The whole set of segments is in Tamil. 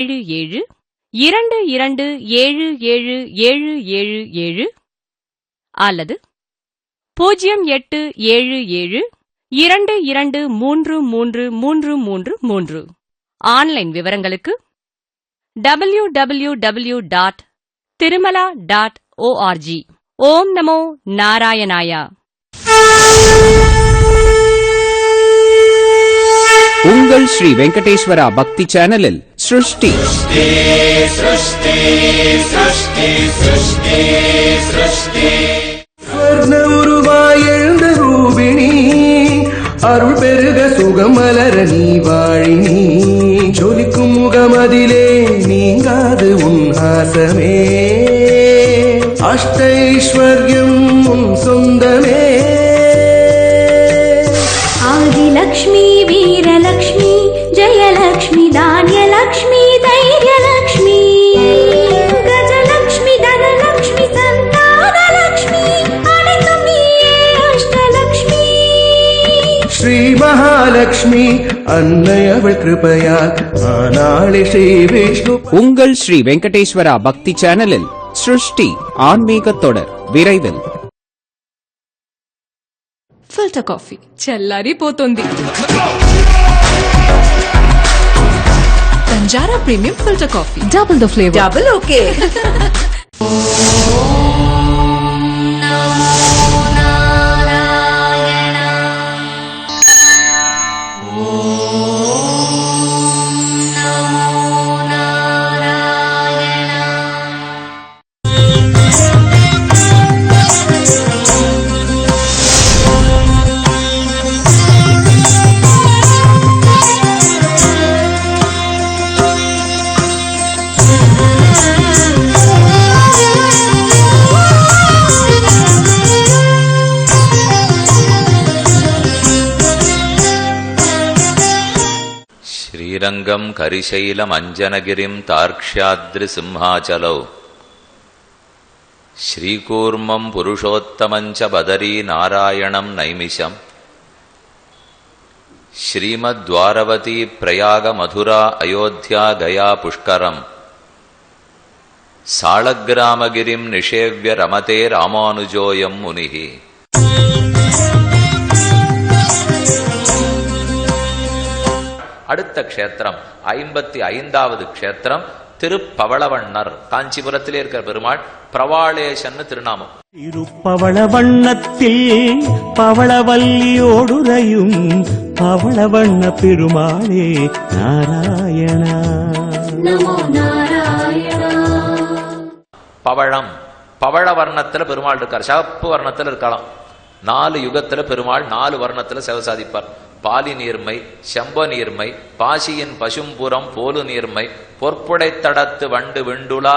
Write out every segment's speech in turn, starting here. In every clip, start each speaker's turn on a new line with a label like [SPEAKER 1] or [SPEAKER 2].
[SPEAKER 1] 77227777 அல்லது 087722333333. ஆன்லைன் விவரங்களுக்கு www.tirumala.org. ஓம் நமோ நாராயணாயா.
[SPEAKER 2] உங்கள் ஸ்ரீ வெங்கடேஸ்வரா பக்தி சேனலில் சிருஷ்டி
[SPEAKER 3] உருவாய் எழுந்த ரூபிணி அருள் பெருக சுகமலர நீ வாழினி ஜொலிக்கும் முகமதிலே நீங்காது உன் ஆசமே அஷ்டைஸ்வர்யம் உன் சொந்தமே
[SPEAKER 4] ஆதிலக்ஷ்மி வீரலக்ஷ்மி ஜெயலக்ஷ்மி தானியலக்ஷ்மி தைரியலக்ஷ்மி கஜலக்ஷ்மி தனலக்ஷ்மி சந்தானலக்ஷ்மி அனைத்தும் நீயே அஷ்டலக்ஷ்மி
[SPEAKER 3] ஸ்ரீ மகாலட்சுமி அன்னை அவள் கிருபையால் ஆனாளே ஸ்ரீ விஷ்ணு.
[SPEAKER 2] உங்கள் ஸ்ரீ வெங்கடேஸ்வரா பக்தி சேனலில் சிருஷ்டி ஆன்மீக தொடர் விரைவில்.
[SPEAKER 5] ఫిల్టర్ కాఫీ చల్లారిపోతుంది. Banjara premium filter coffee, double the flavour, double okay.
[SPEAKER 6] Srirangam కరిశైలమంజనగిరిం తార్క్ష్యాద్రిసింహాచలౌ శ్రీకూర్మం పురుషోత్తమం చ బదరీ నారాయణం నైమిషం శ్రీమద్వారవతీ ప్రయాగ మధురా అయోధ్యా గయా పుష్కరం సాళగ్రామగిరిం నిషేవ్య రమతే రామానుజోయం మునిః. அடுத்த க்ஷேத்திரம் 55வது க்ஷேத்திரம் திருப்பவளவண்ணர். காஞ்சிபுரத்திலே இருக்கிற பெருமாள் பிரவாளேசன்னு திருநாமம்.
[SPEAKER 7] திருப்பவள வண்ணத்தில் பவளவல்லியோடுரையும் பவளவண்ண பெருமாளே நாராயணா
[SPEAKER 4] நமோ நாராயணா.
[SPEAKER 6] பவளம் பவள வர்ணத்துல பெருமாள் இருக்கார், சிவப்பு வர்ணத்துல இருக்கலாம். 4 யுகத்துல பெருமாள் 4 வர்ணத்துல சேவை சாதிப்பார். பாலி நீர்மை, செம்ப நீர்மை, பாசியின் பசும்புறம் போலு நீர்மை, பொற்புடைத்தடத்து வண்டு விண்டுலா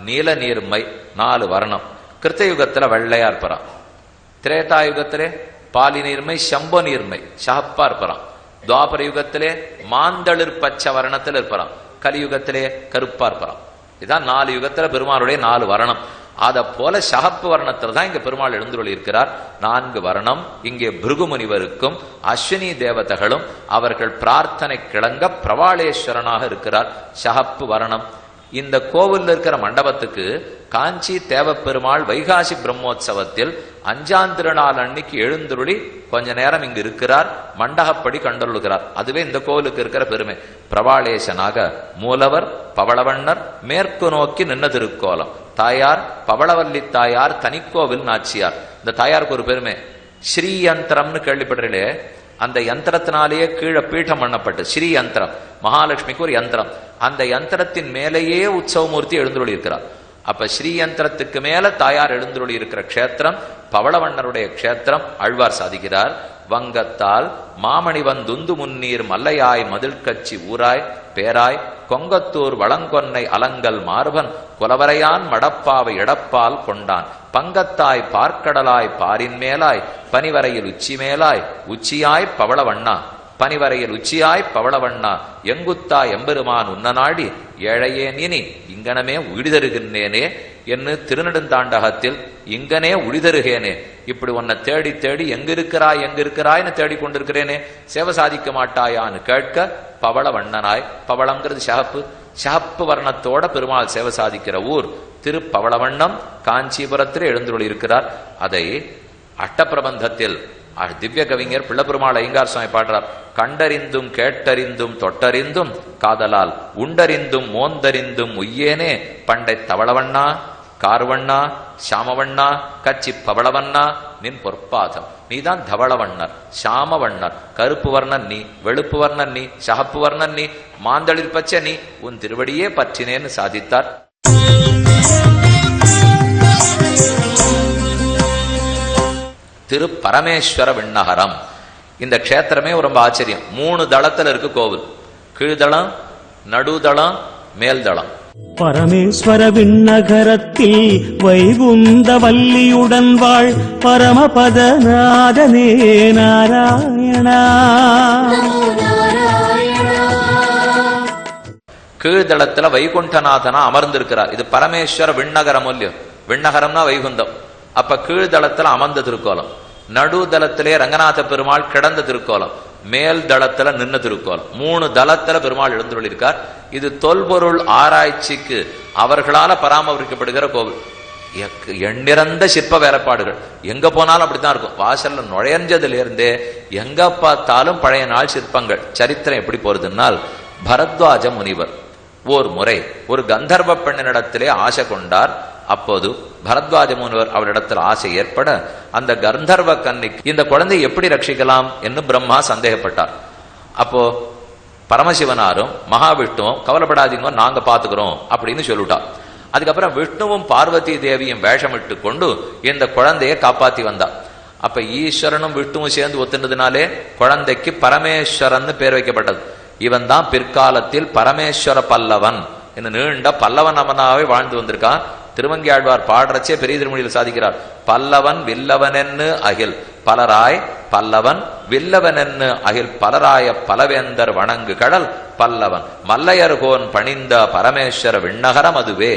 [SPEAKER 6] நீல நீர்மை, 4 வர்ணம். கிருத்தயுகத்துல வெள்ளையா இருப்பான். திரேதாயுகத்திலே பாலி நீர்மை, செம்ப நீர்மை, ஷஹப்பா இருப்பான். துவாபர யுகத்திலே மாந்தளிர் பச்சை வர்ணத்தில் இருப்பான். கலியுகத்திலே கருப்பா இருப்பான். இதான் 4 யுகத்துல பெருமாளுடைய 4 வர்ணம். அத போல சகப்பு வர்ணத்தில் தான் இங்க பெருமாள் எழுந்துள்ளி இருக்கிறார். 4 வர்ணம். இங்கே பிருகுமுனிவருக்கும் அஸ்வினி தேவதைகளும் அவர்கள் பிரார்த்தனை கிளங்க பிரவாளேஸ்வரனாக இருக்கிறார். சகப்பு வர்ணம். இந்த கோவில் இருக்கிற மண்டபத்துக்கு காஞ்சி தேவப்பெருமாள் வைகாசி பிரம்மோற்சவத்தில் 5ஆம் திருநாள் அன்னைக்கு எழுந்துருளி கொஞ்ச நேரம் இங்கு இருக்கிறார். மண்டகப்படி கண்டருளுகிறார். அதுவே இந்த கோவிலுக்கு இருக்கிற பெருமை. பிரவாளேசனாக மூலவர் பவளவண்ணர் மேற்கு நோக்கி நின்ன திருக்கோலம். தாயார் பவளவல்லி தாயார், தனிக்கோவில் நாச்சியார். இந்த தாயாருக்கு ஒரு பெருமை, ஸ்ரீ யந்திரம்னு கேள்விப்படுறே. அந்த யந்திரத்தினாலேயே கீழே பீഠம் பண்ணப்பட்டு ஸ்ரீ யந்திரம், மகாலட்சுமிக்கு ஒரு யந்திரம். அந்த யந்திரத்தின் மேலேயே உற்சவமூர்த்தி எழுந்துள்ளி இருக்கிறார். அப்ப ஸ்ரீ யந்திரத்துக்கு மேல தாயார் எழுந்துள்ளி இருக்கிற க்ஷேத்திரம் பவளவண்ணருடைய க்ஷேத்திரம். ஆழ்வார் சாதிக்கிறார், வங்கத்தால் மாமணி வந்துந்து முன்னீர் மல்லையாய் மதில் கட்சி ஊராய் பேராய் கொங்கத்தூர் வளங்கொன்னை அலங்கல் மார்பன் குலவரையான் மடப்பாவை இடப்பால் கொண்டான் பங்கத்தாய் பார்க்கடலாய் பாரின் மேலாய் பனிவரையில் உச்சி மேலாய் உச்சியாய் பவளவண்ணா பனிவரையில் உச்சியாய் பவளவண்ணா எங்குத்தாய் எம்பெருமான் உன்ன நாடி ஏழையே நீனி இங்கனமே உழிதருகின்றேனே என்று திருநெடுந்தாண்டகத்தில் இங்கனே உழிதருகேனே. இப்படி உன்னை தேடி தேடி எங்கிருக்கிறாய்னு தேடிக்கொண்டிருக்கிறேனே, சேவை சாதிக்க மாட்டாயான்னு கேட்க பவளவண்ணனாய், பவளம்ங்கிறது ஷஹப்பு, சிவப்பு வர்ணத்தோட பெருமாள் சேவை சாதிக்கிற ஊர் திருப்பவளவண்ணம். காஞ்சிபுரத்தில் எழுந்துள்ளி இருக்கிறார். அதை அட்டப்பிரபந்தத்தில் திவ்ய கவிஞர் பிள்ளப்பெருமாள் ஐயங்கார் சுவாமி பாடுறார். கண்டறிந்தும் கேட்டறிந்தும் தொட்டறிந்தும் காதலால் உண்டறிந்தும் மோந்தறிந்தும் உய்யேனே பண்டை தவளவண்ணா கார்வண்ணா சாமவண்ணா கச்சி பவளவண்ணா நின் பொற்பாதம். நீதான் தவளவண்ணர், சாமவண்ணர், கருப்பு வர்ணன் நீ, வெளுப்பு வர்ணன் நீ, சகப்பு வர்ணன் நீ, மாந்தளிர் பச்சை நீ, உன் திருவடியே பற்றினேன்னு சாதித்தார். திரு பரமேஸ்வர விண்ணகரம். இந்த க்ஷேத்திரமே ரொம்ப ஆச்சரியம். 3 தளத்துல இருக்கு கோவில். கீழ்தளம், நடுதளம், மேல்தளம்.
[SPEAKER 7] பரமேஸ்வர விண்ணகரத்தில் வைகுந்த வல்லியுடன் வாழ் பரமபதநாதனே நாராயணா.
[SPEAKER 6] கீழ்தளத்துல வைகுண்டநாதனா அமர்ந்திருக்கிறார். இது பரமேஸ்வர விண்ணகரம் இல்லையோ. விண்ணகரம்னா வைகுந்தம். அப்ப கீழ்தளத்துல அமர்ந்த திருக்கோலம், நடுதளத்திலே ரங்கநாத பெருமாள் கிடந்த திருக்கோலம், மேல் தளத்துல நின்ன திருக்கோலம். 3 தளத்துல பெருமாள் எழுந்துள்ளிருக்கார். இது தொல்பொருள் ஆராய்ச்சிக்கு அவர்களால பராமரிக்கப்படுகிற கோவில். எண்ணிறந்த சிற்ப வேலைப்பாடுகள் எங்க போனாலும் அப்படித்தான் இருக்கும். வாசல்ல நுழைஞ்சதுல இருந்தே எங்க பார்த்தாலும் பழைய நாள் சிற்பங்கள். சரித்திரம் எப்படி போறதுன்னால், பரத்வாஜ முனிவர் ஓர் முறை ஒரு கந்தர்வ பெண்ணினிடத்திலே ஆசை கொண்டார். அப்போது பரத்வாஜ முனிவர் அவரிடத்தில் ஆசை ஏற்பட அந்த கந்தர்வ கன்னிக்கு இந்த குழந்தையை எப்படி ரட்சிக்கலாம் என்று பிரம்மா சந்தேகப்பட்டார். அப்போ பரமசிவனாரும் மகாவிஷ்ணுவும் கவலைப்படாதீங்க, நாங்க பாத்துக்கிறோம் அப்படின்னு சொல்லிட்டார். அதுக்கப்புறம் விஷ்ணுவும் பார்வதி தேவியும் வேஷமிட்டு கொண்டு இந்த குழந்தையை காப்பாத்தி வந்தார். அப்ப ஈஸ்வரனும் விஷ்ணுவும் சேர்ந்து ஒத்துனதுனாலே குழந்தைக்கு பரமேஸ்வரன் பேர் வைக்கப்பட்டது. இவன் தான் பிற்காலத்தில் பரமேஸ்வர பல்லவன் என்று நீண்ட பல்லவன் அவனாவே வாழ்ந்து வந்திருக்கான். திருமங்கியாழ்வார் பாடுறச்சே பெரிய திருமொழியில் சாதிக்கிறார். பல்லவன் வில்லவனென்னு அகில் பலராய் பல்லவன் வில்லவனென்னு அகில் பலராய பலவேந்தர் வணங்கு கடல் பல்லவன் மல்லையர்கோன் பணிந்த பரமேஸ்வர விண்ணகரம் அதுவே.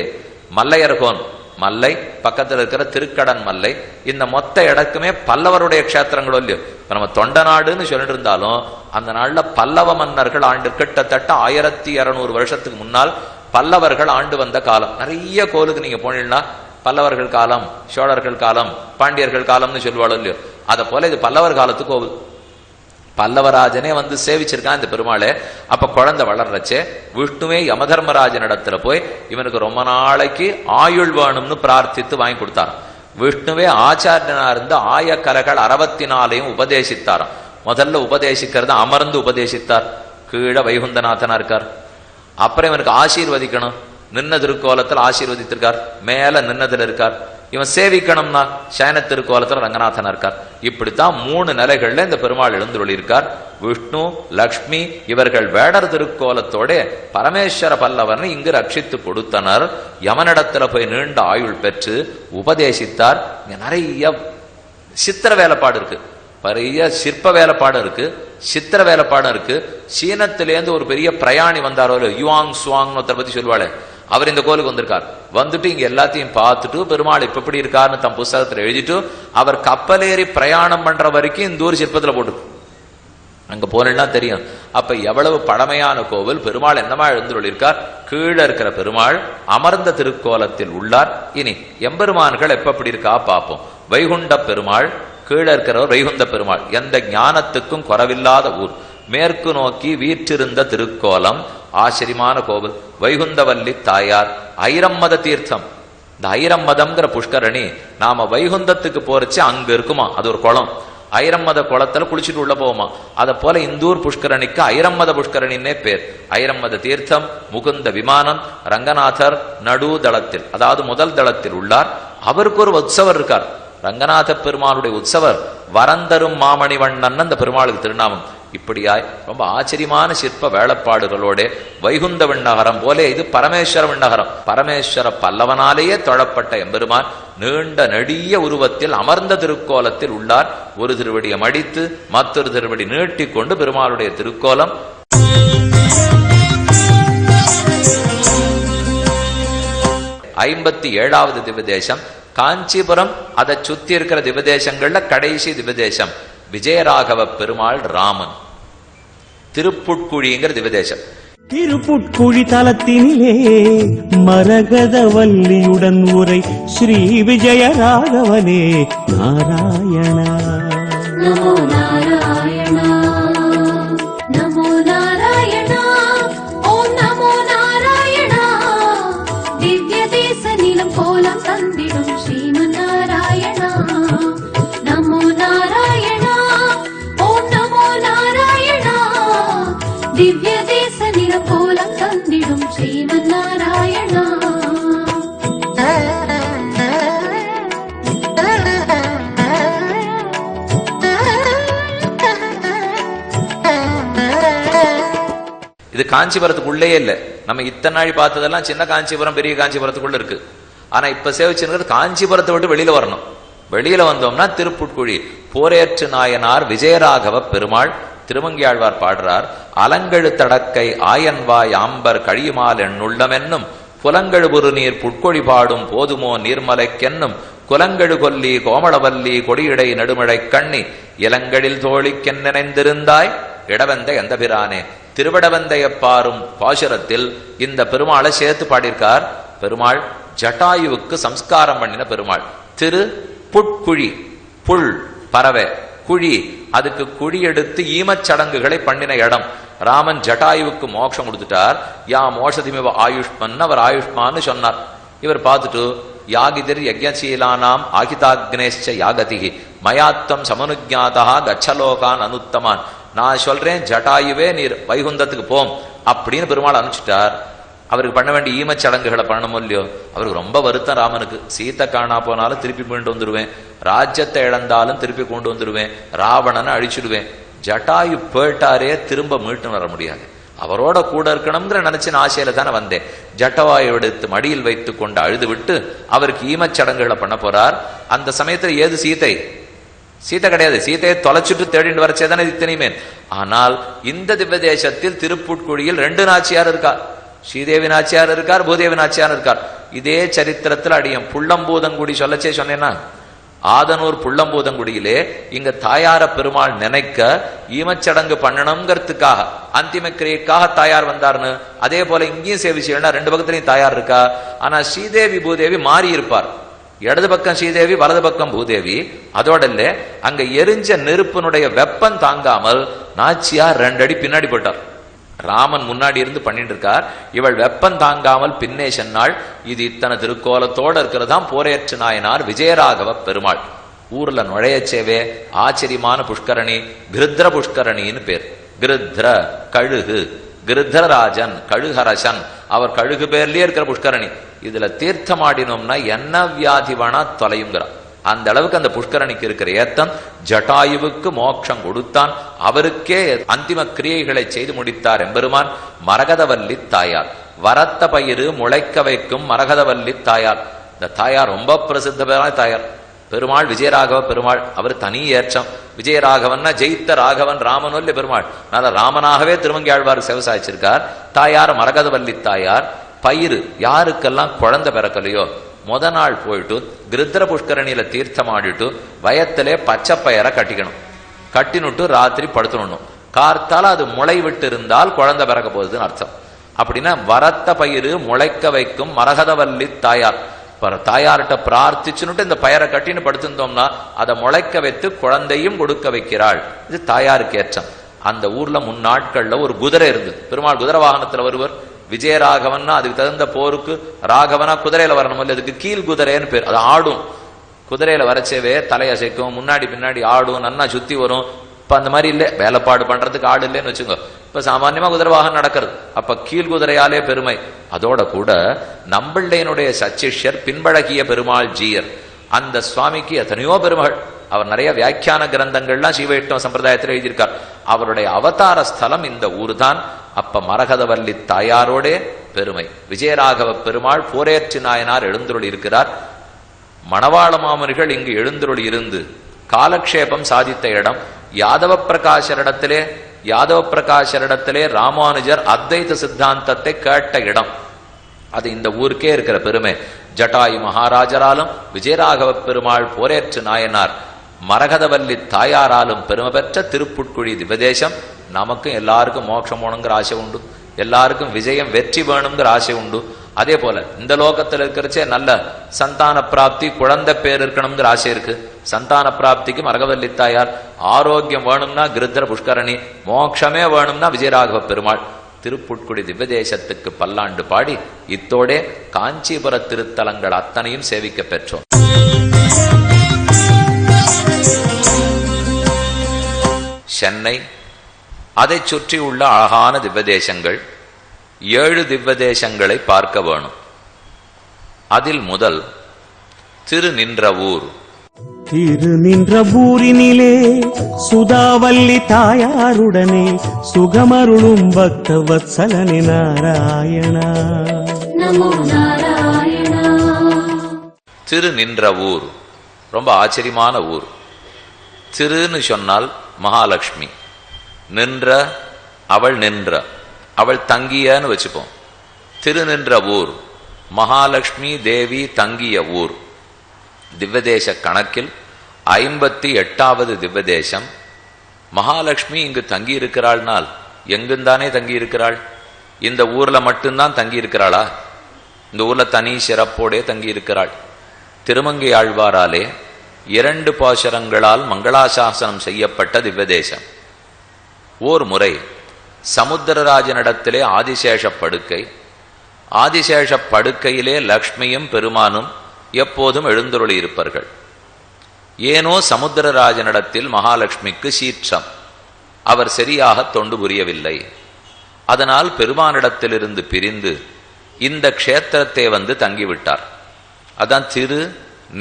[SPEAKER 6] மல்லையர்கோன் மல்லை பக்கத்தில் இருக்கிற திருக்கடன் மல்லை. இந்த மொத்த இடக்குமே பல்லவருடைய க்ஷேத்திரங்களோ இல்லையோ. நம்ம தொண்ட நாடுன்னு சொல்லிட்டு இருந்தாலும் அந்த நாள்ல பல்லவ மன்னர்கள் ஆண்டு கிட்டத்தட்ட 1200 வருஷத்துக்கு முன்னால் பல்லவர்கள் ஆண்டு வந்த காலம். நிறைய கோலுக்கு நீங்க போனீங்கன்னா பல்லவர்கள் காலம், சோழர்கள் காலம், பாண்டியர்கள் காலம்னு சொல்லுவாளோ இல்லையோ. அதை போல இது பல்லவர் காலத்து கோவில். பல்லவராஜனே வந்து சேவிச்சிருக்கான் இந்த பெருமாளே. அப்ப குழந்தை வளர்றச்சே விஷ்ணுவே யமதர்மராஜன் இடத்துல போய் இவனுக்கு ரொம்ப நாளைக்கு ஆயுள் வேணும்னு பிரார்த்தித்து வாங்கி கொடுத்தார். விஷ்ணுவே ஆச்சாரியனா இருந்து ஆயக்கலைகள் 64 உபதேசித்தாராம். முதல்ல உபதேசிக்கிறத அமர்ந்து உபதேசித்தார். கீழே வைகுந்தநாதனா இருக்கார். அப்புறம் இவனுக்கு ஆசீர்வதிக்கணும், நின்ன திருக்கோலத்தில் ஆசீர்வதித்திருக்கார். மேல நின்னதுல இருக்கார். இவன் சேவிக்கணும்னா சயன திருக்கோலத்தில் ரங்கநாதனா இருக்கார். இப்படித்தான் 3 நிலைகள்ல இந்த பெருமாள் எழுந்துள்ளிருக்கார். விஷ்ணு லக்ஷ்மி இவர்கள் வேடர் திருக்கோலத்தோட பரமேஸ்வர பல்லவனை இங்கு ரட்சித்து கொடுத்தனர். யமனிடத்துல போய் நீண்ட ஆயுள் பெற்று உபதேசித்தார். இங்க நிறைய சித்திர வேலைப்பாடு இருக்கு, பெரிய சிற்ப வேலைப்பாடு இருக்கு, சித்திர வேலைப்பாடு இருக்கு. சீனத்திலேருந்து ஒரு பெரிய பிரயாணி வந்தாரோ யுவாங் சுவாங் பத்தி சொல்லுவாளே, அவர் இந்த கோயிலுக்கு வந்திருக்கார். வந்துட்டு இங்க எல்லாத்தையும் பார்த்துட்டு பெருமாள் இப்ப எப்படி இருக்காருன்னு தம் புஸ்தகத்துல எழுதிட்டு அவர் கப்பலேறி பிரயாணம் பண்ற வரைக்கும் இந்த ஊர் சிற்பத்துல போட்டு அங்க போனா தெரியும். அப்ப எவ்வளவு பழமையான கோவில். பெருமாள் என்னமா எழுந்துள்ளிருக்கார். கீழே இருக்கிற பெருமாள் அமர்ந்த திருக்கோலத்தில் உள்ளார். இனி எம்பெருமான்கள் எப்படி இருக்கா பார்ப்போம். வைகுண்ட பெருமாள், கீழே இருக்கிறவர் வைகுந்த பெருமாள். எந்த ஞானத்துக்கும் குறவில்லாத ஊர். மேற்கு நோக்கி வீற்றிருந்த திருக்கோலம், ஆச்சரியமான கோவில். வைகுந்தவல்லி தாயார், ஐரம்மத தீர்த்தம். இந்த ஐரம்மதம்ங்கிற புஷ்கரணி நாம வைகுந்தத்துக்கு போறச்சு அங்க இருக்குமா, அது ஒரு குளம். ஐரம்மத குளத்துல குளிச்சுட்டு உள்ள போவோமா. அதை போல இந்தூர் புஷ்கரணிக்கு ஐரம்மத புஷ்கரணின்னே பேர். ஐரம்மத தீர்த்தம், முகுந்த விமானம், ரங்கநாதர் நடுதளத்தில் அதாவது முதல் தளத்தில் உள்ளார். அவருக்கு ஒரு உற்சவர் இருக்கார். ரங்கநாத பெருமாளுடைய உற்சவர் வரந்தரும் மாமணிவண்ணன் அந்த பெருமாளுக்கு திருநாமம். இப்படியாய் ரொம்ப ஆச்சரியமான சிற்ப வேலைப்பாடுகளோட வைகுந்த விண்ணகரம் போல இது பரமேஸ்வர விண்ணகரம். பரமேஸ்வர பல்லவனாலேயே தொழப்பட்ட எம்பெருமான் நீண்ட நெடிய உருவத்தில் அமர்ந்த திருக்கோலத்தில் உள்ளார். ஒரு திருவடியை மடித்து மற்றொரு திருவடி நீட்டிக்கொண்டு பெருமாளுடைய திருக்கோலம். ஐம்பத்தி 7வது திவ்யதேசம் காஞ்சிபுரம். அதை சுத்தி இருக்கிற திவ்யதேசங்கள்ல கடைசி திவ்யதேசம் விஜயராகவ பெருமாள் ராமன். திருப்புட்குழிங்கிற திவ்யதேசம்.
[SPEAKER 7] திருப்புட்குழி தலத்தினிலே மரகத வல்லியுடன் உரை ஸ்ரீ விஜய ராகவனே நாராயணா.
[SPEAKER 4] நமோ நாராயண நமோ நாராயண ஓம் நமோ நாராயண திவ்ய தேச நிலம் கோலம் தந்திடும் ஸ்ரீமன் நாராயண நமோ நாராயண ஓம் நமோ நாராயண திவ்ய தேச நிலம் கோலம் தந்திடும் ஸ்ரீமன் நாராயண.
[SPEAKER 6] இது காஞ்சிபுரத்துக்குள்ளேயே இல்ல. நம்ம இத்தனை நாள் பார்த்ததெல்லாம் சின்ன காஞ்சிபுரம் பெரிய காஞ்சிபுரத்துக்குள்ள இருக்கு. ஆனா இப்ப சேவிச்சுங்கிறது காஞ்சிபுரத்தை விட்டு வெளியில வரணும். வெளியில வந்தோம்னா திருப்புட்குழி போரேற்று நாயனார் விஜயராகவ பெருமாள் திருமங்கியாழ்வார் பாடுறார். அலங்கழு தடக்கை ஆயன்வாய் ஆம்பர் கழியுமால் என்னுள்ளமென்னும் புலங்கழு புரு நீர் புட்கொழி பாடும் போதுமோ நீர்மலைக்கென்னும் குலங்கழு கொல்லி கோமளவல்லி கொடியடை நடுமழை கண்ணி இளங்கழில் தோழிக்கென் நினைந்திருந்தாய் இடவந்த எந்த பிரானே. திருவடவந்தையப்பாரும் பாசுரத்தில் இந்த பெருமாளை சேர்த்து பாடியிருக்கார். பெருமாள் ஜட்டாயுவுக்கு சம்ஸ்காரம் பண்ணின பெருமாள். திரு புட்குழி, புல் பறவை, குழி அதுக்கு குழி எடுத்து ஈமச்சடங்குகளை பண்ணின இடம். ராமன் ஜட்டாயுவுக்கு மோட்சம் கொடுத்துட்டார். யா மோஷதிமிவ ஆயுஷ்மன், அவர் ஆயுஷ்மான்னு சொன்னார். இவர் பார்த்துட்டு யாகிதிர் யஜ்ஞசீலானாம் ஆகிதாக்னேஷ்ச யாகதிகி மயாத்தம் சமனுஜாதா கச்சலோகான் அனுத்தமான். நான் சொல்றேன் ஜட்டாயுவே நீர் வைகுந்தத்துக்கு போம் அப்படின்னு பெருமாள் அனுப்பிச்சிட்டார். அவருக்கு பண்ண வேண்டிய ஈமச்சடங்குகளை பண்ணணும் இல்லையோ. அவருக்கு ரொம்ப வருத்தம் ராமனுக்கு. சீத்தை காணா போனாலும் திருப்பி கொண்டு வந்துடுவேன், ராஜ்யத்தை இழந்தாலும் திருப்பி கொண்டு வந்துடுவேன், ராவணனை அழிச்சுடுவேன். ஜட்டாயு போயிட்டாரே, திரும்ப மீட்டு வர முடியாது. அவரோட கூட இருக்கணுங்கிற நினைச்சின ஆசையில தானே வந்தேன். ஜட்டவாயை எடுத்து மடியில் வைத்து கொண்டு அழுது விட்டு அவருக்கு ஈமச்சடங்குகளை பண்ண போறார். அந்த சமயத்தில் ஏது சீத்தை? சீத்தை கிடையாது. சீத்தையை தொலைச்சிட்டு தேடிட்டு வரச்சேதானே இத்தனையுமே. ஆனால் இந்த திவ்ய தேசத்தில் திருப்புட்குழியில் 2 நாச்சியார் இருக்கார். ஸ்ரீதேவி நாச்சியார் இருக்கார், பூதேவி நாச்சியார் இருக்கார். இதே சரித்திரத்தில் அடியும் புள்ளம்பூதங்குடி சொல்லச்சே சொன்னேன்னா, ஆதனூர் புள்ளம்பூதங்குடியிலே இங்க தாயார பெருமாள் நினைக்க ஈமச்சடங்கு பண்ணணுங்கிறதுக்காக அந்திம கிரியைக்காக தாயார் வந்தார்னு. அதே போல இங்கேயும் சேவிச்சேன்னா 2 பக்கத்திலையும் தாயார் இருக்கா. ஆனா ஸ்ரீதேவி பூதேவி மாறி இருப்பார். இடது பக்கம் ஸ்ரீதேவி, வலது பக்கம் பூதேவி. அதோட இல்ல, அங்க எரிஞ்ச நெருப்பினுடைய வெப்பம் தாங்காமல் நாச்சியார் 2 அடி பின்னாடி போட்டார். ராமன் முன்னாடி இருந்து பண்ணிட்டு இருக்கார். இவள் வெப்பம் தாங்காமல் பின்னே சென்னாள். இது இத்தனை திருக்கோலத்தோட இருக்கிறதாம் போரேற்று நாயனார் விஜயராகவ பெருமாள். ஊர்ல நுழையச்சேவே ஆச்சரியமான புஷ்கரணி, கிருத்ர புஷ்கரணின்னு பேர். கிருத்ர கழுகு, கிருத்ரராஜன் கழுகரசன், அவர் கழுகு பேர்லயே இருக்கிற புஷ்கரணி. இதுல தீர்த்தமாடினோம்னா என்ன வியாதி வேணா தொலையுங்கிறார். அந்த அளவுக்கு அந்த புஷ்கரணிக்கு இருக்கிற ஏத்தம். ஜட்டாயுவுக்கு மோட்சம் கொடுத்தான், அவருக்கே அந்திம கிரியைகளை செய்து முடித்தார் எம்பெருமான். மரகதவல்லி தாயார், வரத்த பயிறு முளைக்க வைக்கும் மரகதவல்லி தாயார். இந்த தாயார் ரொம்ப பிரசித்தமான தாயார். பெருமாள் விஜயராகவ பெருமாள், அவர் தனி ஏற்றம். விஜயராகவன்னா ஜெயித்த ராகவன் ராமனொல்லி பெருமாள். அதனால ராமனாகவே திருமங்கியாழ்வார் சேவசாய்ச்சிருக்கார். தாயார் மரகதவல்லி தாயார். பயிறு யாருக்கெல்லாம் குழந்தை பிறக்கலையோ முத நாள் போயிட்டு கிருத்ர புஷ்கரணியில தீர்த்தமாடிட்டு வயத்திலே பச்சை பயிரை கட்டிக்கணும். கட்டினுட்டு ராத்திரி படுத்துடணும். கார்த்தால அது முளை விட்டு இருந்தால் குழந்தை பிறக்க போகுதுன்னு அர்த்தம். அப்படின்னா வரத்த பயிறு முளைக்க வைக்கும் மரகதவல்லி தாயார். தாயார்கிட்ட பிரார்த்திச்சுன்னுட்டு இந்த பயிரை கட்டின்னு படுத்திருந்தோம்னா அதை முளைக்க வைத்து குழந்தையும் கொடுக்க வைக்கிறாள். இது தாயாருக்கு ஏற்றம். அந்த ஊர்ல முன்னாட்கள்ல ஒரு குதிரை இருந்து, பெருமாள் குதிரை வாகனத்துல வருவர். விஜயராகவன்னா அதுக்கு தகுந்த போருக்கு ராகவனா குதிரையில வரணும் இல்லை, அதுக்கு கீழ் குதிரைன்னு பேர். அது ஆடும். குதிரையில வரச்சேவே தலையசைக்கும், முன்னாடி பின்னாடி ஆடும், நன்னா சுத்தி வரும். இப்ப அந்த மாதிரி இல்லை, வேலைப்பாடு பண்றதுக்கு ஆடு இல்லைன்னு வச்சுக்கோ. இப்ப சாமான்யமா குதிரை வாகனம் நடக்கிறது. அப்ப கீழ் குதிரையாலே பெருமை. அதோட கூட நம்பிள்ளையனுடைய சச்சிஷ்யர் பின்பழகிய பெருமாள் ஜீயர், அந்த சுவாமிக்கு எத்தனையோ பெருமகள். அவர் நிறைய வியாக்கியான கிரந்தங்கள்லாம் சீவைஷ்ணவ சம்பிரதாயத்தில் எழுதியிருக்கார். அவருடைய அவதார ஸ்தலம் இந்த ஊர் தான். அப்ப மரகதவல்லி தாயாரோட பெருமை. விஜயராகவ பெருமாள் போரேற்று நாயனார் எழுந்தருள் இருக்கிறார். மணவாள மாமனிகள் இங்கு எழுந்தருள் இருந்து காலக்ஷேபம் சாதித்த இடம். யாதவ பிரகாசரிடத்திலே ராமானுஜர் அத்வைத சித்தாந்தத்தை கேட்ட இடம். அது இந்த ஊருக்கே இருக்கிற பெருமை. ஜட்டாயு மகாராஜராலும் விஜயராகவ பெருமாள் போரேற்று நாயனார் மரகதவல்லி தாயாராலும் பெருமை பெற்ற திருப்புட்குழி திவதேசம். நமக்கும் எல்லாருக்கும் மோட்சம் போகணுங்கிற ஆசை உண்டு. எல்லாருக்கும் விஜயம் வெற்றி வேணுங்கிற ஆசை உண்டு. அதே போல இந்த லோகத்தில் இருக்கிறச்சே நல்ல சந்தான பிராப்தி, குழந்தை பேர் இருக்கணுங்கிற ஆசை இருக்கு. சந்தான பிராப்திக்கு மரகவல்லி தாயார், ஆரோக்கியம் வேணும்னா கிருத்ர புஷ்கரணி, மோட்சமே வேணும்னா விஜயராகவ பெருமாள். திருப்புட்குடி திவ்யதேசத்துக்கு பல்லாண்டு பாடி இத்தோடே காஞ்சிபுர திருத்தலங்கள் அத்தனையும் சேவிக்க பெற்றோம். சென்னை, அதை சுற்றி உள்ள அழகான திவ்யதேசங்கள் 7 திவ்யதேசங்களை பார்க்க வேணும். அதில் முதல் திருநின்றவூர்.
[SPEAKER 7] திருநின்றவூரினிலே சுதாவல்லி தாயாருடனே சுகமருளும் பக்த வத்சலனே நாராயணா.
[SPEAKER 4] நமோ நாராயணா.
[SPEAKER 6] திருநின்றவூர் ரொம்ப ஆச்சரியமான ஊர். திருன்னு சொன்னால் மகாலட்சுமி, நின்ற அவள் நின்ற, அவள் தங்கியன்னு வச்சுப்போம். திருநின்ற ஊர் மகாலட்சுமி தேவி தங்கிய ஊர். திவ்யதேச கணக்கில் 58வது திவ்யதேசம். மகாலட்சுமி இங்கு தங்கி இருக்கிறாள்னால் எங்குந்தானே தங்கி இருக்கிறாள்? இந்த ஊர்ல மட்டும்தான் தங்கி இருக்கிறாளா? இந்த ஊர்ல தனி சிறப்போடே தங்கி இருக்கிறாள். திருமங்கை ஆழ்வாராலே 2 பாசுரங்களால் மங்களாசாசனம் செய்யப்பட்ட திவ்யதேசம். ஓர் முறை சமுத்திரராஜனிடத்திலே ஆதிசேஷ படுக்கை, ஆதிசேஷ படுக்கையிலே லக்ஷ்மியும் பெருமானும் எப்போதும் எழுந்தருளி இருப்பார்கள். ஏனோ சமுத்திரராஜனிடத்தில் மகாலட்சுமிக்கு சீற்றம், அவர் சரியாக தொண்டு புரியவில்லை. அதனால் பெருமானிடத்திலிருந்து பிரிந்து இந்த க்ஷேத்திரத்தை வந்து தங்கிவிட்டார். அதான் திரு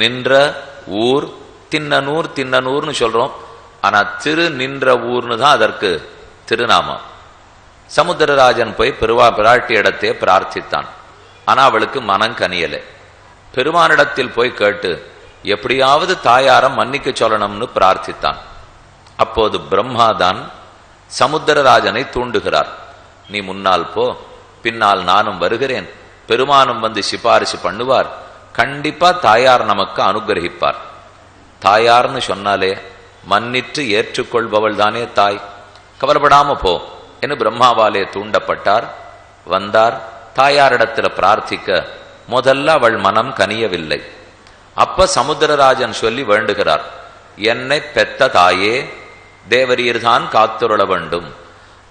[SPEAKER 6] நின்ற ஊர். தின்னனூர் தின்னனூர்னு சொல்றோம், ஆனா திரு நின்ற ஊர்னு தான் அதற்கு திருநாமம். சமுத்திரராஜன் போய் பிராட்டி இடத்தே பிரார்த்தித்தான். ஆனா அவளுக்கு மனம் கனியலை. பெருமானிடத்தில் போய் கேட்டு எப்படியாவது தாயாரம் மன்னிக்க சொல்லணும்னு பிரார்த்தித்தான். அப்போது பிரம்மாதான் சமுத்திரராஜனை தூண்டுகிறார். நீ முன்னால் போ, பின்னால் நானும் வருகிறேன், பெருமானும் வந்து சிபாரிசு பண்ணுவார், கண்டிப்பா தாயார் நமக்கு அனுகிரகிப்பார். தாயார்னு சொன்னாலே மன்னித்து ஏற்றுக்கொள்பவள் தானே தாய், கவலைப்படாம போ என்று பிரம்மாவாலே தூண்டப்பட்டார். வந்தார். தாயாரிடத்துல பிரார்த்திக்க முதல்ல அவள் மனம் கனியவில்லை. அப்ப சமுத்திரராஜன் சொல்லி வேண்டுகிறார், என்னை பெத்த தாயே, தேவரீர்தான் காத்துருள வேண்டும்.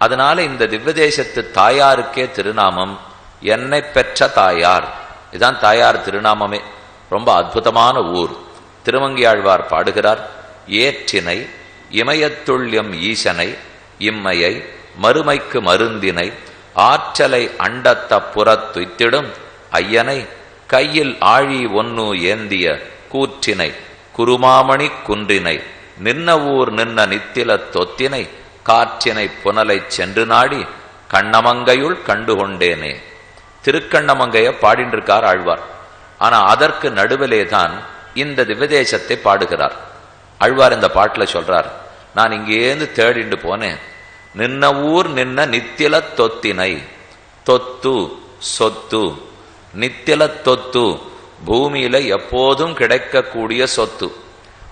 [SPEAKER 6] அதனால இந்த திவ்யதேசத்து தாயாருக்கே திருநாமம் என்னை பெற்ற தாயார். இதுதான் தாயார் திருநாமமே. ரொம்ப அற்புதமான ஊர். திருமங்கியாழ்வார் பாடுகிறார், ஏற்றினை இமயத்துள்யம் ஈசனை இம்மையை மறுமைக்கு மருந்தினை ஆற்றலை அண்டத்த புறத்துய்த்திடும் ஐயனை கையில் ஆழி ஒன்னு ஏந்திய கூற்றினை குருமாமணி குன்றினை நின்ன ஊர் நின்ன நித்தில தொத்தினை காற்றினை புனலை சென்று நாடி கண்ணமங்கையுள் கண்டுகொண்டேனே. திருக்கண்ணமங்கைய பாடின்றிருக்கார் ஆழ்வார். ஆனா அதற்கு நடுவிலே தான் இந்த திவ்யதேசத்தை பாடுகிறார் ஆழ்வார். இந்த பாட்டுல சொல்றார், நான் இங்கேருந்து தேடிண்டு போனேன், நின்ன ஊர் நின்ன நித்தில தொத்தினை. தொத்து சொத்து, நித்தில தொத்து பூமியில எப்போதும் கிடைக்கக்கூடிய சொத்து.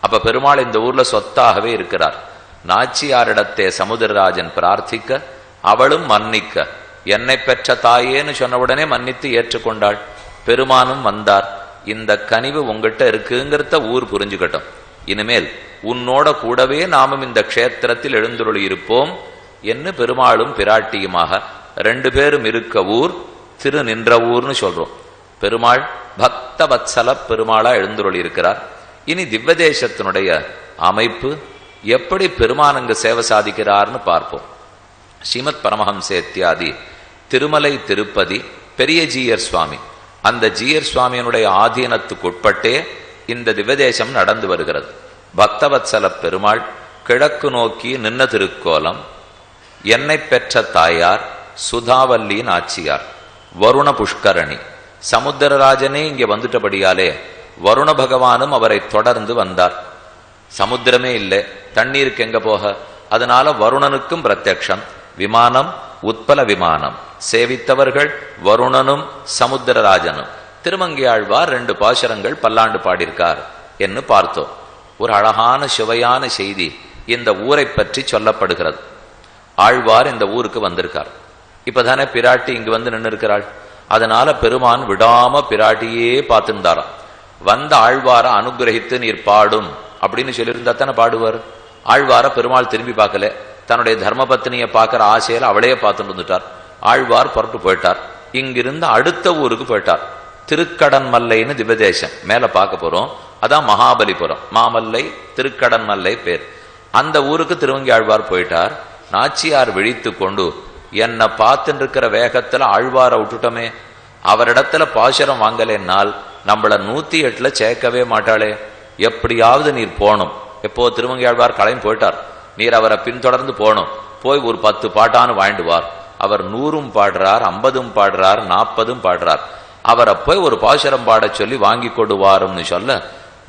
[SPEAKER 6] அப்ப பெருமாள் இந்த ஊர்ல சொத்தாகவே இருக்கிறார். நாச்சியாரிடத்தே சமுத்திரராஜன் பிரார்த்திக்க அவளும் மன்னிக்க, என்னை பெற்ற தாயேன்னு சொன்னவுடனே மன்னித்து ஏற்றுக்கொண்டாள். பெருமானும் வந்தார். இந்த கனிவு உங்ககிட்ட இருக்குங்கிறத ஊர் புரிஞ்சுக்கட்டும். இனிமேல் உன்னோட கூடவே நாமும் இந்த க்ஷேத்திரத்தில் எழுந்துருளி இருப்போம் என்று பெருமாளும் பிராட்டியுமாக 2 பேரும் இருக்க ஊர் திரு நின்ற ஊர்னு சொல்றோம். பெருமாள் பக்த வத்சல பெருமாளா எழுந்துருளி இருக்கிறார். இனி திவ்யதேசத்தினுடைய அமைப்பு, எப்படி பெருமானங்க சேவை சாதிக்கிறார்னு பார்ப்போம். ஸ்ரீமத் பரமஹம்சேத்யாதி திருமலை திருப்பதி பெரிய ஜீயர் சுவாமி, அந்த ஜீயர் சுவாமியினுடைய ஆதீனத்துக்கு உட்பட்டே இந்த திவ்யதேசம் நடந்து வருகிறது. பக்தவத்சல பெருமாள் கிழக்கு நோக்கி நின்ன திருக்கோலம், என்னை பெற்ற தாயார் சுதாவல்லி நாச்சியார், வருண புஷ்கரணி. சமுத்திரராஜனே இங்கே வந்துட்டபடியாலே வருண பகவானும் அவரை தொடர்ந்து வந்தார். சமுத்திரமே இல்லை, தண்ணீருக்கு எங்க போக? அதனால வருணனுக்கும் பிரத்யக்ஷம். விமானம் உத்பல விமானம் சேவித்தவர்கள் வருணனும் சமுத்திரராஜனும். திருமங்கையாழ்வார் 2 பாசுரங்கள் பல்லாண்டு பாடியிருக்கார் என்று பார்த்தோம். ஒரு அழகான சுவையான செய்தி இந்த ஊரை பற்றி சொல்லப்படுகிறது. ஆழ்வார் இந்த ஊருக்கு வந்திருக்கார். இப்பதானே பிராட்டி இங்கு வந்து நின்று இருக்கிறாள். அதனால பெருமான் விடாம பிராட்டியே பார்த்துருந்தாராம். வந்த ஆழ்வார அனுகிரகித்து நீர் பாடும் அப்படின்னு சொல்லியிருந்தா தானே பாடுவார். ஆழ்வார பெருமாள் திரும்பி பார்க்கல, தன்னுடைய தர்மபத்தினியை பார்க்கிற ஆசையில அவளையே பார்த்துட்டு வந்துட்டார். ஆழ்வார் புறட்டு போயிட்டார். இங்கிருந்து அடுத்த ஊருக்கு போயிட்டார். திருக்கடன் மல்லைன்னு திவ்யதேசம் மேல பார்க்க போறோம். அதான் மகாபலிபுரம். மாமல்லை திருக்கடன் மல்லை பேர். அந்த ஊருக்கு திருவங்கி ஆழ்வார் போயிட்டார். நாச்சியார் விழித்து கொண்டு, என்னை பார்த்துட்டு இருக்கிற வேகத்துல ஆழ்வாரை விட்டுட்டோமே, அவரிடத்துல பாசுரம் வாங்கலைன்னால் நம்மள 108 சேர்க்கவே மாட்டாளே, எப்படியாவது நீர் போகணும். எப்போ திருவங்கி ஆழ்வார் கலையும் போயிட்டார். நீர் அவரை பின்தொடர்ந்து போகணும். போய் ஒரு 10 பாட்டான்னு வாழ்ந்துவார். அவர் 100 பாடுறார், 50 பாடுறார், 40 பாடுறார். அவரை போய் ஒரு பாசுரம் பாட சொல்லி வாங்கி கொடுவாருன்னு சொல்ல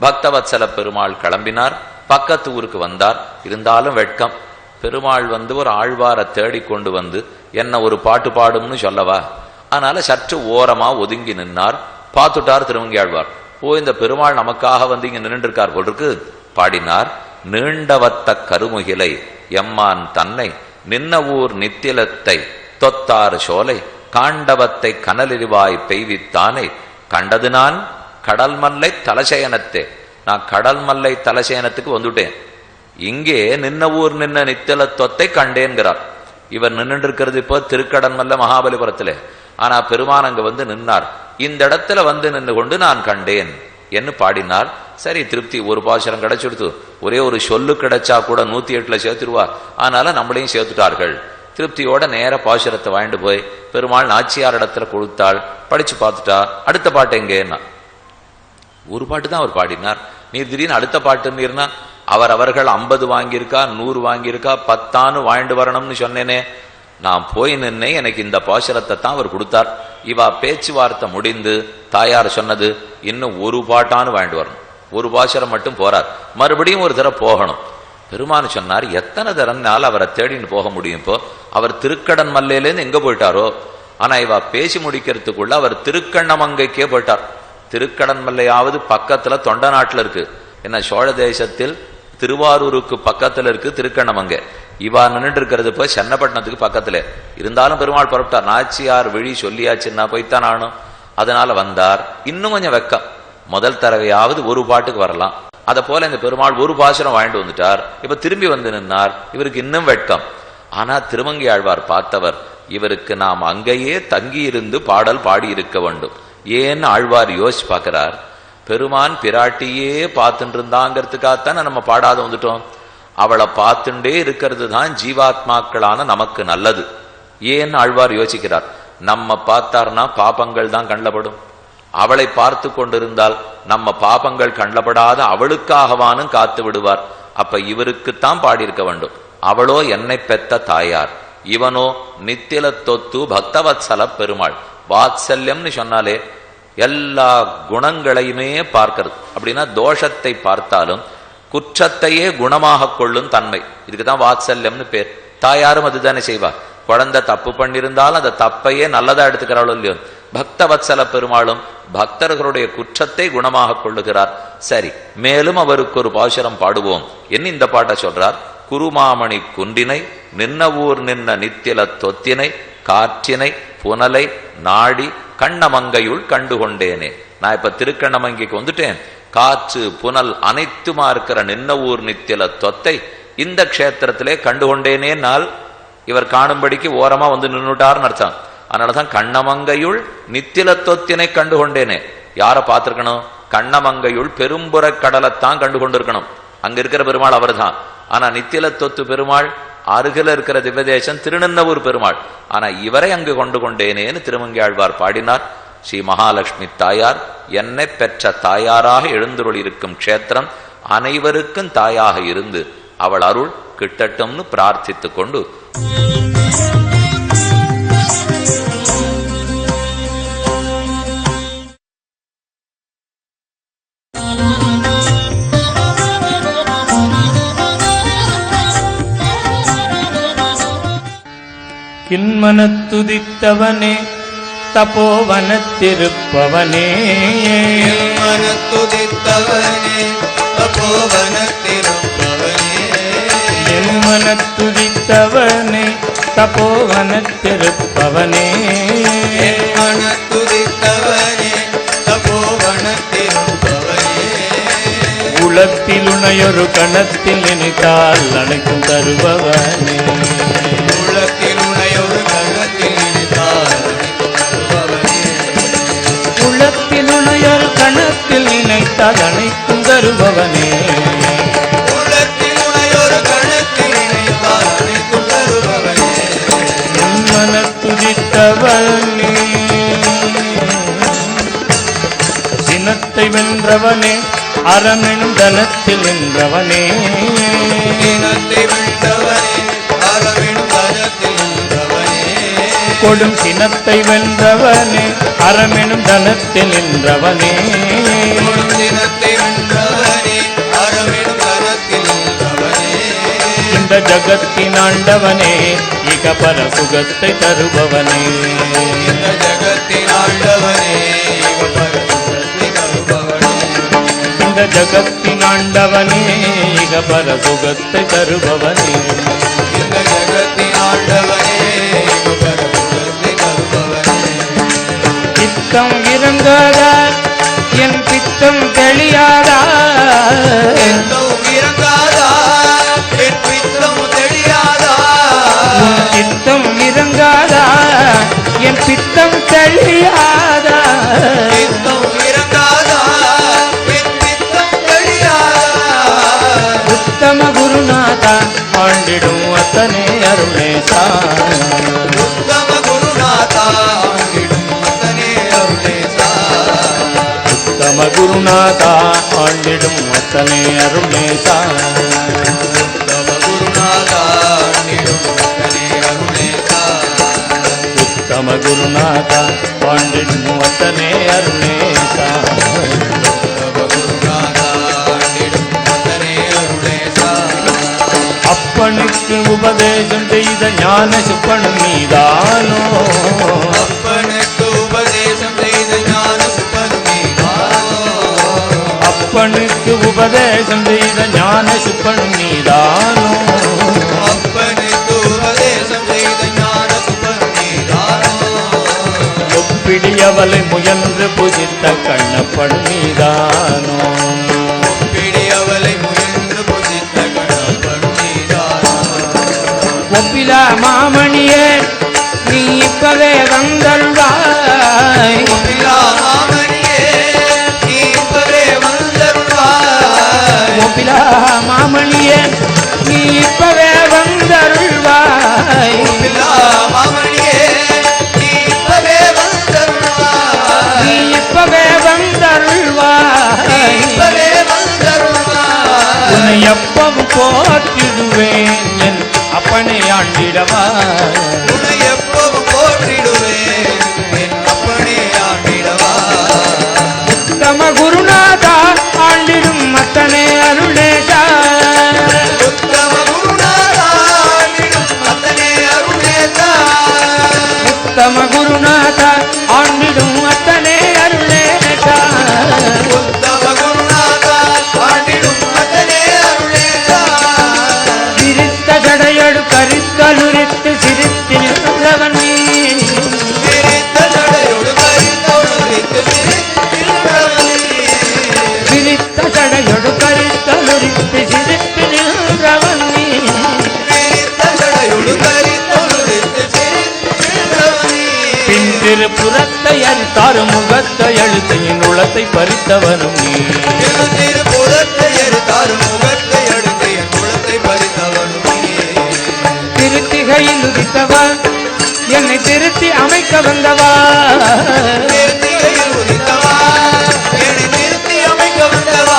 [SPEAKER 6] பக்தவத்சல பெருமாள் கிளம்பினார். பக்கத்து ஊருக்கு வந்தார். இருந்தாலும் வெட்கம். பெருமாள் வந்து ஒரு ஆழ்வாரை தேடி கொண்டு வந்து என்ன ஒரு பாட்டு பாடும்னு சொல்லவா? அதனால சற்று ஓரமா ஒதுங்கி நின்னார். பார்த்துட்டார் திருவங்கி ஆழ்வார். இந்த பெருமாள் நமக்காக வந்து இங்க நின்று இருக்கார் போட்டிருக்கு. பாடினார். நீண்டவத்த கருமுகிலை எம்மான் தன்னை நின்ன ஊர் நித்திலத்தை தொத்தாறு சோலை காண்டவத்தை கனலிரிவாய் பெய்வித்தானே கண்டது நான் கடல் மல்லை தலசயனத்தே. நான் கடல் மல்லை தலசயனத்துக்கு வந்துட்டேன். இங்கே நின்ன ஊர் நின்ன நித்தில தொத்தை கண்டேன்கிறார். இவர் நின்று இருக்கிறது இப்போ திருக்கடன் மல்ல மகாபலிபுரத்துல. ஆனா பெருமான் அங்க வந்து நின்னார். இந்த இடத்துல வந்து நின்று கொண்டு நான் கண்டேன் என்று பாடினார். சரி, திருப்தி. ஒரு பாசுரம் கிடைச்சுடுத்து. ஒரே ஒரு சொல்லு கிடைச்சா கூட 108 சேர்த்துருவா. அதனால நம்மளையும் சேர்த்துட்டார்கள். திருப்தியோட நேர பாசுரத்தை வாங்கிட்டு போய் பெருமாள் நாச்சியார் இடத்துல கொடுத்தாள். படிச்சு பார்த்துட்டா. அடுத்த பாட்டு எங்கேன்னா ஒரு பாட்டு தான் அவர் பாடினார். நீர் திடீர்னு அடுத்த பாட்டுன்னா அவர்கள் 50 வாங்கியிருக்கா, 100 வாங்கியிருக்கா, 10 வாங்கிட்டு வரணும்னு சொன்னேனே. நான் போய் நின்னே எனக்கு இந்த பாசுரத்தை தான் அவர் கொடுத்தார். இவா பேச்சுவார்த்தை முடிந்து தாயார் சொன்னது இன்னும் ஒரு பாட்டான்னு வாங்கிட்டு வரணும். ஒரு பாசுரம் மட்டும் போறார். மறுபடியும் ஒரு தடவை போகணும். பெருமான் சொன்னார், எத்தனை தரம்னால அவரை தேடின்னு போக முடியும்? இப்போ அவர் திருக்கடன் மல்லையிலேருந்து எங்க போயிட்டாரோ. ஆனா இவா பேசி முடிக்கிறதுக்குள்ள அவர் திருக்கண்ணமங்கைக்கே போயிட்டார். திருக்கடன் மல்லையாவது பக்கத்துல தொண்ட நாட்டுல இருக்கு. என்ன, சோழ தேசத்தில் திருவாரூருக்கு பக்கத்துல இருக்கு திருக்கண்ணமங்கை. இவா நின்று இருக்கிறது இப்போ சென்னப்பட்டினத்துக்கு பக்கத்துல. இருந்தாலும் பெருமாள் புறப்பட்டார். நாச்சியார் விழி சொல்லியாச்சுன்னா போய்த்தான் ஆனும். அதனால வந்தார். இன்னும் கொஞ்சம் வெக்கம். முதல் தடவையாவது ஒரு பாட்டுக்கு வரலாம். அதை போல இந்த பெருமாள் ஒரு பாசுரம் வாங்கிட்டு வந்துட்டார். இப்ப திரும்பி வந்து நின்னார். இவருக்கு இன்னும் வெட்கம். ஆனா திருமங்கை ஆழ்வார் பார்த்தவர், இவருக்கு நாம் அங்கேயே தங்கி இருந்து பாடல் பாடி இருக்க வேண்டும். ஏன்னு ஆழ்வார் யோசிச்சு பார்க்கிறார். பெருமான் பிராட்டியே பார்த்துட்டு இருந்தாங்கிறதுக்காகத்தானே நம்ம பாடாத வந்துட்டோம். அவளை பார்த்துட்டே இருக்கிறது தான் ஜீவாத்மாக்களான நமக்கு நல்லது. ஏன்னு ஆழ்வார் யோசிக்கிறார். நம்ம பார்த்தார்னா பாபங்கள் தான் கண்டப்படும். அவளை பார்த்து கொண்டிருந்தால் நம்ம பாபங்கள் கண்டப்படாத அவளுக்காகவானும் காத்து விடுவார். அப்ப இவருக்குத்தான் பாடியிருக்க வேண்டும். அவளோ என்னை பெத்த தாயார், இவனோ நித்தில தொத்து பக்தவத்சல பெருமாள். வாத்சல்யம்னு சொன்னாலே எல்லா குணங்களையுமே பார்க்கிறது. அப்படின்னா தோஷத்தை பார்த்தாலும் குற்றத்தையே குணமாக கொள்ளும் தன்மை. இதுக்குதான் வாத்சல்யம்னு பேர். தாயாரும் அதுதானே செய்வார். குழந்தை தப்பு பண்ணியிருந்தாலும் அந்த தப்பையே நல்லதா எடுத்துக்கிறாளோ இல்லையோ. பக்தவத்சல பெருமாளும் பக்தர்களுடைய குற்றத்தை குணமாக கொள்ளுகிறார். சரி, மேலும் அவருக்கு ஒரு பாசுரம் பாடுவோம் என்ன இந்த பாட்டை சொல்றார். குருமாமணி குன்றினை நின்ன ஊர் நின்ன நித்தில தொத்தினை காற்றினை புனலை நாடி கண்ணமங்கையுள் கண்டுகொண்டேனே. நான் இப்ப திருக்கண்ணமங்கைக்கு வந்துட்டேன். காற்று புனல் அனைத்துமா இருக்கிற நின்ன ஊர் நித்தில தொத்தை இந்த க்ஷேத்திரத்திலே கண்டுகொண்டேனே. நாள் இவர் காணும்படிக்கு ஓரமா வந்து நின்றுட்டார்னு அர்த்தம். அதனாலதான் கண்ணமங்கையுள் நித்தில தொத்தினை கண்டுகொண்டேனே. யார பார்த்திருக்கணும்? கண்ணமங்கையுள் பெரும்புற கடலைத்தான் கண்டு கொண்டிருக்கணும். அங்க இருக்கிற பெருமாள் அவர் தான். ஆனா நித்தில தொத்து பெருமாள் அருகில இருக்கிற திவ்யதேசம் திருநன்னவூர் பெருமாள். ஆனா இவரை அங்கு கொண்டு கொண்டேனேன்னு திருமங்கை ஆழ்வார் பாடினார். ஸ்ரீ மகாலட்சுமி தாயார் என்னை பெற்ற தாயாராக எழுந்துருள் இருக்கும் க்ஷேத்திரம் அனைவருக்கும் தாயாக இருந்து அவள் அருள் கிட்டட்டும்னு பிரார்த்தித்து கொண்டு
[SPEAKER 7] கின்மனத்துதித்தவனே தபோவனத்திருப்பவனே
[SPEAKER 8] மனத்துதித்தவனே தபோவனத்திருப்பவனே
[SPEAKER 7] என் மனத்துதித்தவனே தபோவனத்திருப்பவனே
[SPEAKER 8] மனத்துதித்தவனே தபோவனத்திருப்பவனே
[SPEAKER 7] உளத்தில் உனையொரு கணத்தில் நினைத்தால் அனைத்தும் தருபவனே
[SPEAKER 8] உள்ளத்தில் உனையொரு கணத்தில் நினைத்தால் அனைத்தும் தருபவனே
[SPEAKER 7] உளத்தில் உனையொரு கணத்தில் நினைத்தால் அனைத்தும் தருபவனே
[SPEAKER 8] உள்ளத்தில் உனையொரு கணத்தில் நினைத்தால் அனைத்தும் தருபவனே
[SPEAKER 7] மனத்துதித்தவனே சினத்தை வென்றவனே அறமெனும் தனத்தில் நின்றவனே
[SPEAKER 8] சினத்தை வென்றவனே அறமெனும் தனத்தில் நின்றவனே
[SPEAKER 7] கொடும் சினத்தை வென்றவனே அறமெனும் தனத்தில் நின்றவனே
[SPEAKER 8] கொடும் சினத்தை வென்றவனே அறமெனும் தனத்தில் நின்றவனே
[SPEAKER 7] இந்த ஜகத்தின் ஆண்டவனே இக பர சுகத்தை தருபவனே
[SPEAKER 8] இந்த ஜகத்தின் ஆண்டவனே இக பர சுகத்தை தருபவனே
[SPEAKER 7] இந்த ஜகத்தின் ஆண்டவனே இக பர சுகத்தை தருபவனே
[SPEAKER 8] இந்த ஜகத்தின் ஆண்டவனே இக பர சுகத்தை தருபவனே
[SPEAKER 7] பித்தம் இறங்காதா என் பித்தம் தெளியாதா
[SPEAKER 8] பித்தம் இறங்காதா என் பித்தம் தெளியாதா
[SPEAKER 7] உன் பித்தம் இறங்காதா என் பித்தம் தெளியாதா
[SPEAKER 8] பித்தம் இறங்காதா என் பித்தம் தெளியாதா
[SPEAKER 7] உத்தம குருநாதா ஆண்டிடும் அத்தனை அருளேசா
[SPEAKER 8] உத்தம குருநாதா ஆண்டிடும் அத்தனே அருளேசா
[SPEAKER 7] உத்தம குருநாதா ஆண்டிடும் அத்தனை அருளேசா
[SPEAKER 8] உத்தம குருநாதா ஆண்டிடும் அத்தனே அருளேசா
[SPEAKER 7] உத்தம குருநாதா ஆண்டிடும் அத்தனை அருளேசா
[SPEAKER 8] உத்தம குருநாதா ஆண்டிடும் அத்தனே அருளேசா
[SPEAKER 7] அப்பனுக்கு உபதேசம் செய்த ஞான சுப்பனும் நீதானோ
[SPEAKER 8] அப்பனுக்கு உபதேசம் செய்த ஞான சுப்பனும் நீதானோ
[SPEAKER 7] அப்பனுக்கு உபதேசம் செய்த ஞான சுப்பனும் நீதானோ
[SPEAKER 8] அப்பனுக்கு உபதேசம் செய்த ஞான சுப்பனும் நீதானோ
[SPEAKER 7] ஒப்பிடியவளை முயன்று புதித்த கண்ணப்பன் நீதானோ
[SPEAKER 8] பிடியவளை முயன்று புதித்த கணப்பனும் நீதானோ
[SPEAKER 7] ஒப்பிலா மாமணியே நீ இப்பவே வந்தருள்வாய்
[SPEAKER 8] ஒப்பிலா மாமணியே நீ இப்பவே வந்தருள்வாய்
[SPEAKER 7] ஒப்பிலா மாமணியே நீ இப்பவே வந்தருள்வாய்
[SPEAKER 8] ஒப்பிலா மாமணியே நீ இப்பவே வந்தருள்வாய்
[SPEAKER 7] நீ இப்பவே வந்தருள்வாய்
[SPEAKER 8] இப்பவே வந்தருள்வாய்
[SPEAKER 7] உன்னை எப்பவும் போற்றிடுவேன் என் அப்பனை ஆண்டிடவா
[SPEAKER 8] உன்னை எப்பவும் போற்றிடுவேன் என் அப்பனே ஆண்டிடவா
[SPEAKER 7] தம குருநாதா ஆண்டிடும் அத்தனை அருளேசா
[SPEAKER 8] உத்தம குருநாதா ஆண்டிடும் அத்தனே அருளேசா
[SPEAKER 7] தம குருநாதா ஆண்டிடும் அத்தனை அருளேசா
[SPEAKER 8] உத்தம குருநாதா ஆண்டிடும் அத்தனே அருளேசா
[SPEAKER 7] சிரித்த ஜடையடு கரித்தலுரித்து சிரித்து நின்றவன் நீ
[SPEAKER 8] சிரித்த ஜடையோடு கரித்தொழுதித்து சிரித்திருந்தவனே
[SPEAKER 7] சிரித்த ஜடையடு கரித்தலுரித்து சிரித்து நின்றவன் நீ
[SPEAKER 8] சிரித்த ஜடையோடு கரித்தொழுதித்து சிரித்திருந்தவனே
[SPEAKER 7] பின் திருப்புறத்தை அரித்தாறு முகத்தை அழுத்து என் உளத்தை பறித்தவனும் நீ
[SPEAKER 8] திருப்புறத்தை எடுத்தாரு முகத்தை அடுத்து என் குலத்தை பறித்தவனும் நீயே.
[SPEAKER 7] திருத்திகையில் உதித்தவா என்னை திருத்தி அமைக்க வந்தவா
[SPEAKER 8] திருத்திகையில் உதித்தவா என்னை திருத்தி அமைக்க வந்தவா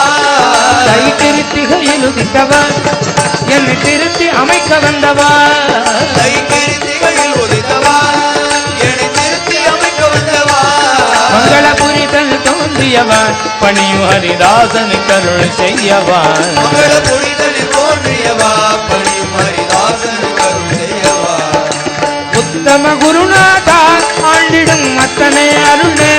[SPEAKER 7] கை திருத்திகையில் உதித்தவா என்னை திருத்தி அமைக்க வந்தவா
[SPEAKER 8] கை திருத்திகையில் உதித்தவா என்னை திருத்தி அமைக்க வந்தவா
[SPEAKER 7] மங்களபுரிதல் தோன்றியவா பணியும் ஹரிதாசனு கருள் செய்யவா
[SPEAKER 8] மங்கள புனிதனில் தோன்றியவா பணியும் ஹரிதாசன் கருள் செய்யவா
[SPEAKER 7] உத்தம குருநாதா ஆண்டிடும் அத்தனை அருளே